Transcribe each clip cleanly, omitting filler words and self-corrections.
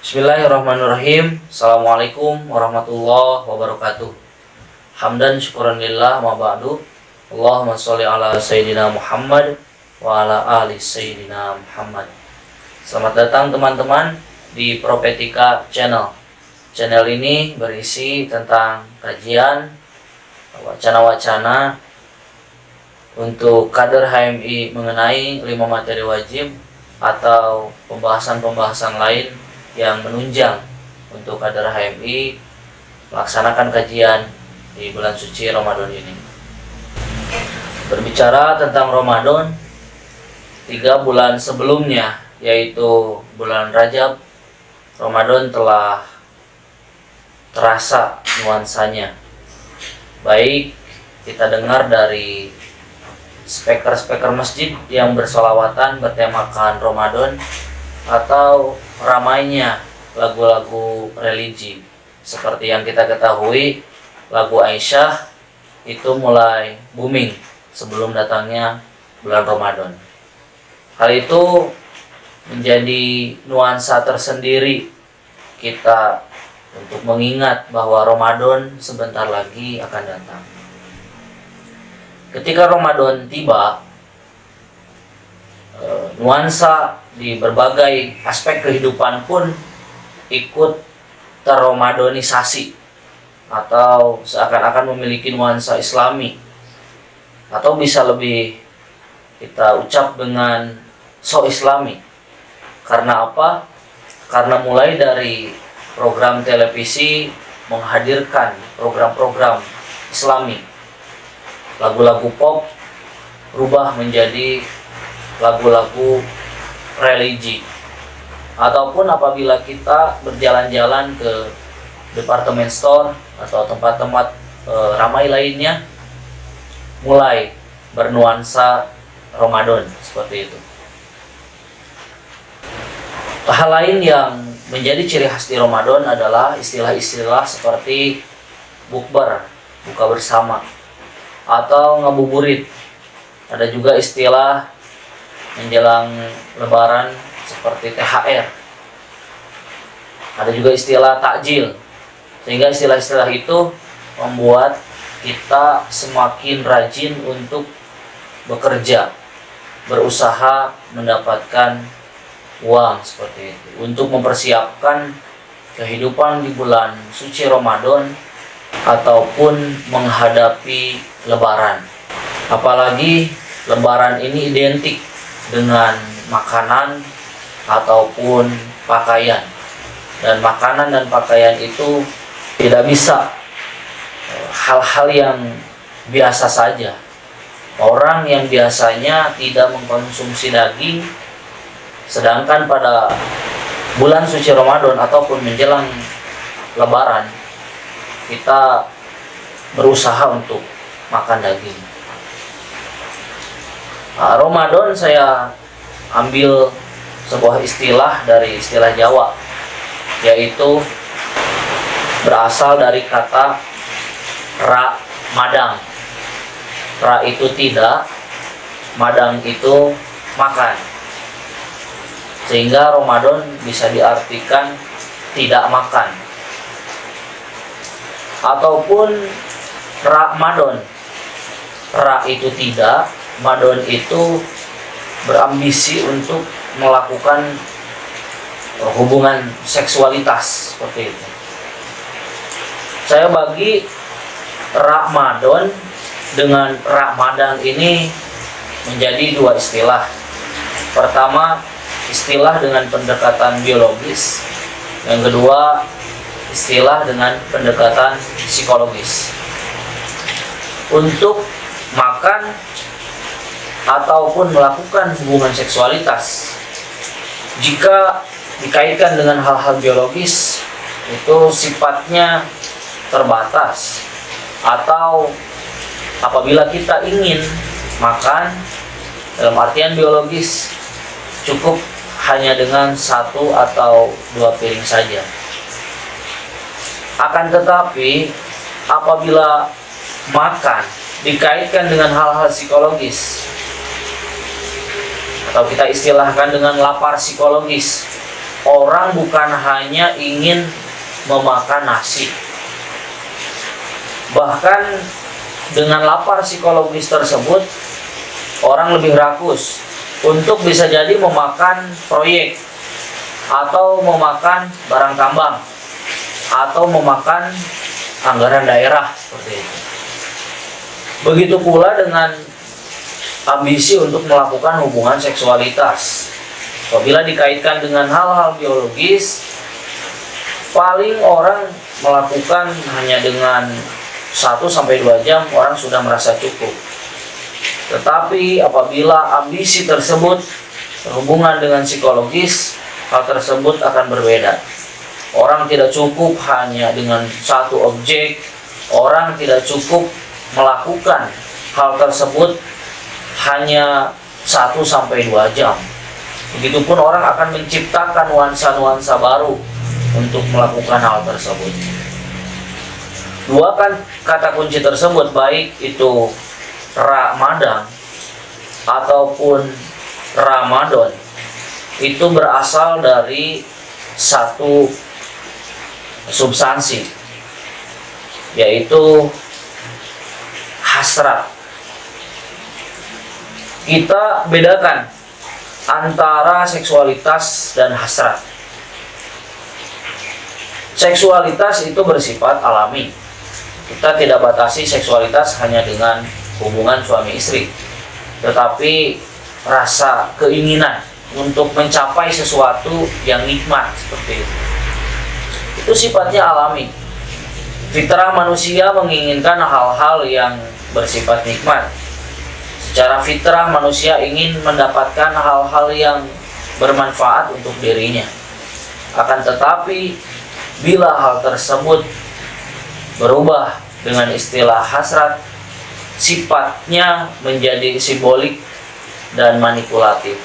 Bismillahirrahmanirrahim. Assalamualaikum warahmatullahi wabarakatuh. Hamdan syukuran lillah ma ba'du. Allahumma sholli ala sayyidina Muhammad wa ala ali sayyidina Muhammad. Selamat datang teman-teman di Propetika Channel. Channel ini berisi tentang kajian, wacana-wacana untuk kader HMI mengenai 5 materi wajib atau pembahasan-pembahasan lain yang menunjang untuk kader HMI melaksanakan kajian di bulan suci Ramadan ini. Berbicara tentang Ramadan, 3 bulan sebelumnya, yaitu bulan Rajab, Ramadan telah terasa nuansanya. Baik kita dengar dari speaker-speaker masjid yang bersolawatan bertemakan Ramadan, atau ramainya lagu-lagu religi. Seperti yang kita ketahui, lagu Aisyah itu mulai booming sebelum datangnya bulan Ramadan. Hal itu menjadi nuansa tersendiri kita untuk mengingat bahwa Ramadan sebentar lagi akan datang. Ketika Ramadan tiba, nuansa di berbagai aspek kehidupan pun ikut terramadonisasi atau seakan-akan memiliki nuansa Islami, atau bisa lebih kita ucap dengan so Islami. Karena apa? Karena mulai dari program televisi menghadirkan program-program Islami, lagu-lagu pop berubah menjadi lagu-lagu religi, ataupun apabila kita berjalan-jalan ke department store atau tempat-tempat ramai lainnya, mulai bernuansa Ramadan seperti itu. Hal lain yang menjadi ciri khas di Ramadan adalah istilah-istilah seperti bukber, buka bersama, atau ngabuburit. Ada juga istilah menjelang lebaran seperti THR. Ada juga istilah takjil. Sehingga istilah-istilah itu membuat kita semakin rajin untuk bekerja, berusaha mendapatkan uang seperti itu, untuk mempersiapkan kehidupan di bulan suci Ramadan ataupun menghadapi lebaran. Apalagi lebaran ini identik dengan makanan ataupun pakaian, dan makanan dan pakaian itu tidak bisa hal-hal yang biasa saja. Orang yang biasanya tidak mengkonsumsi daging, sedangkan pada bulan suci Ramadan ataupun menjelang lebaran kita berusaha untuk makan daging. Ramadan saya ambil sebuah istilah dari istilah Jawa, yaitu berasal dari kata ra madang. Ra itu tidak, madang itu makan. Sehingga Ramadan bisa diartikan tidak makan. Ataupun Ramadan. Ra itu tidak, Madon itu berambisi untuk melakukan hubungan seksualitas seperti itu. Saya bagi Ramadan dengan Ramadan ini menjadi 2 istilah. Pertama, istilah dengan pendekatan biologis. Yang kedua, istilah dengan pendekatan psikologis. Untuk makan ataupun melakukan hubungan seksualitas, jika dikaitkan dengan hal-hal biologis, itu sifatnya terbatas. Atau apabila kita ingin makan dalam artian biologis, cukup hanya dengan 1 atau 2 piring saja. Akan tetapi apabila makan dikaitkan dengan hal-hal psikologis, atau kita istilahkan dengan lapar psikologis, orang bukan hanya ingin memakan nasi. Bahkan dengan lapar psikologis tersebut, orang lebih rakus untuk bisa jadi memakan proyek, atau memakan barang tambang, atau memakan anggaran daerah seperti itu. Begitu pula dengan ambisi untuk melakukan hubungan seksualitas. Apabila dikaitkan dengan hal-hal biologis, paling orang melakukan hanya dengan 1-2 jam orang sudah merasa cukup. Tetapi apabila ambisi tersebut berhubungan dengan psikologis, hal tersebut akan berbeda. Orang tidak cukup hanya dengan satu objek, orang tidak cukup melakukan hal tersebut hanya 1-2 jam. Begitupun orang akan menciptakan nuansa-nuansa baru untuk melakukan hal tersebut. Dua kata kunci tersebut, baik itu Ramadan ataupun Ramadan, itu berasal dari satu substansi, yaitu hasrat. Kita bedakan antara seksualitas dan hasrat. Seksualitas itu bersifat alami. Kita tidak batasi seksualitas hanya dengan hubungan suami istri, tetapi rasa keinginan untuk mencapai sesuatu yang nikmat seperti itu sifatnya alami. Fitrah manusia menginginkan hal-hal yang bersifat nikmat. Secara fitrah manusia ingin mendapatkan hal-hal yang bermanfaat untuk dirinya. Akan tetapi bila hal tersebut berubah dengan istilah hasrat, sifatnya menjadi simbolik dan manipulatif.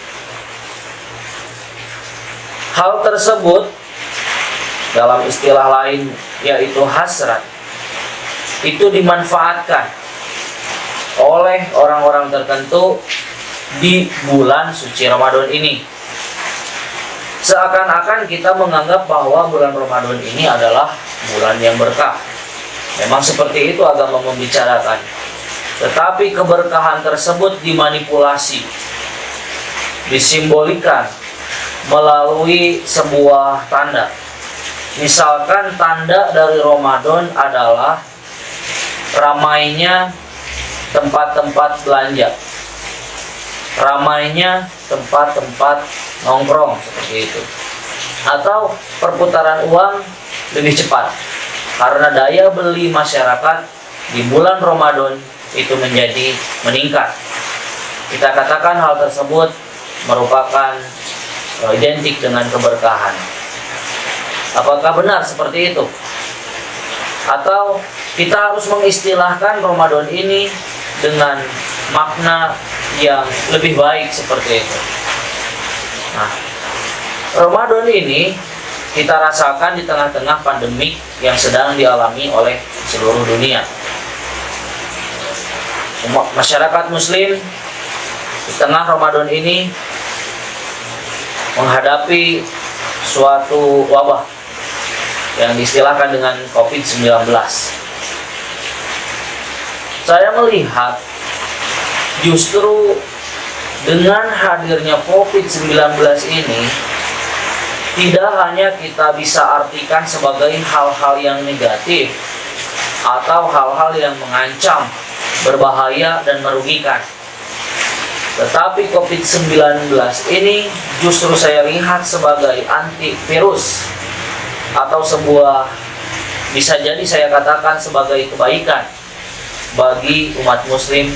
Hal tersebut dalam istilah lain yaitu hasrat, itu dimanfaatkan oleh orang-orang tertentu di bulan suci Ramadan ini. Seakan-akan kita menganggap bahwa bulan Ramadan ini adalah bulan yang berkah. Memang seperti itu agama membicarakan. Tetapi keberkahan tersebut dimanipulasi, disimbolikan melalui sebuah tanda. Misalkan tanda dari Ramadan adalah ramainya tempat-tempat belanja, ramainya tempat-tempat nongkrong seperti itu, atau perputaran uang lebih cepat karena daya beli masyarakat di bulan Ramadan itu menjadi meningkat. Kita katakan hal tersebut merupakan identik dengan keberkahan. Apakah benar seperti itu? Atau kita harus mengistilahkan Ramadan ini dengan makna yang lebih baik seperti itu? Nah, Ramadan ini kita rasakan di tengah-tengah pandemi yang sedang dialami oleh seluruh dunia. Masyarakat muslim di tengah Ramadan ini menghadapi suatu wabah yang diistilahkan dengan COVID-19. Saya melihat justru dengan hadirnya COVID-19 ini, tidak hanya kita bisa artikan sebagai hal-hal yang negatif atau hal-hal yang mengancam, berbahaya dan merugikan, tetapi COVID-19 ini justru saya lihat sebagai antivirus, atau sebuah, bisa jadi saya katakan sebagai kebaikan bagi umat muslim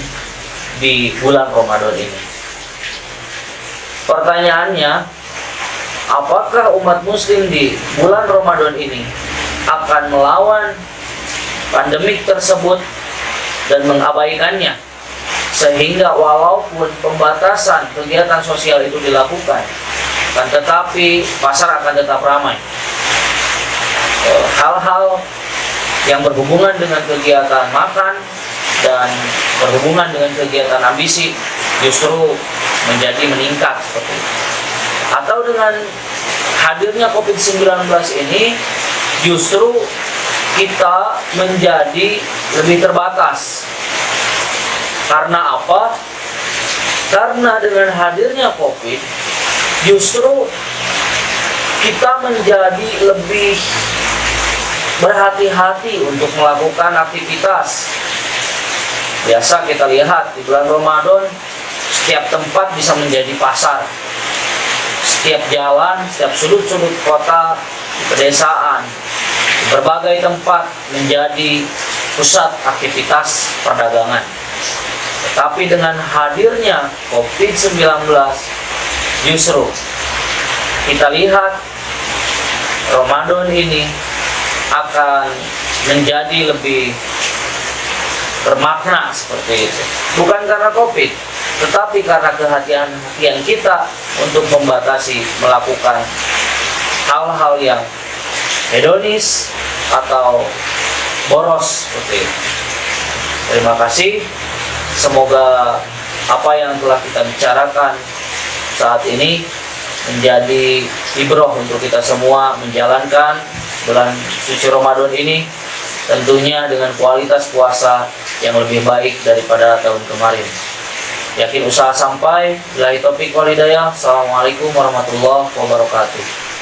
di bulan Ramadan ini. Pertanyaannya, apakah umat muslim di bulan Ramadan ini akan melawan pandemik tersebut dan mengabaikannya, sehingga walaupun pembatasan kegiatan sosial itu dilakukan, kan tetapi pasar akan tetap ramai. Hal-hal yang berhubungan dengan kegiatan makan dan berhubungan dengan kegiatan ambisi justru menjadi meningkat seperti itu. Atau dengan hadirnya COVID-19 ini justru kita menjadi lebih terbatas. Karena apa? Karena dengan hadirnya COVID, justru kita menjadi lebih berhati-hati untuk melakukan aktivitas. Biasa kita lihat di bulan Ramadan, setiap tempat bisa menjadi pasar. Setiap jalan, setiap sudut-sudut kota, di pedesaan, di berbagai tempat menjadi pusat aktivitas perdagangan. Tetapi dengan hadirnya COVID-19, justru kita lihat Ramadan ini akan menjadi lebih bermakna seperti itu. Bukan karena COVID, tetapi karena kehati-hatian kita untuk membatasi melakukan hal-hal yang hedonis atau boros seperti itu. Terima kasih. Semoga apa yang telah kita bicarakan saat ini menjadi ibrah untuk kita semua menjalankan bulan suci Ramadan ini, tentunya dengan kualitas puasa yang lebih baik daripada tahun kemarin. Yakin usaha sampai. Billahi taufiq wal hidayah. Assalamualaikum warahmatullahi wabarakatuh.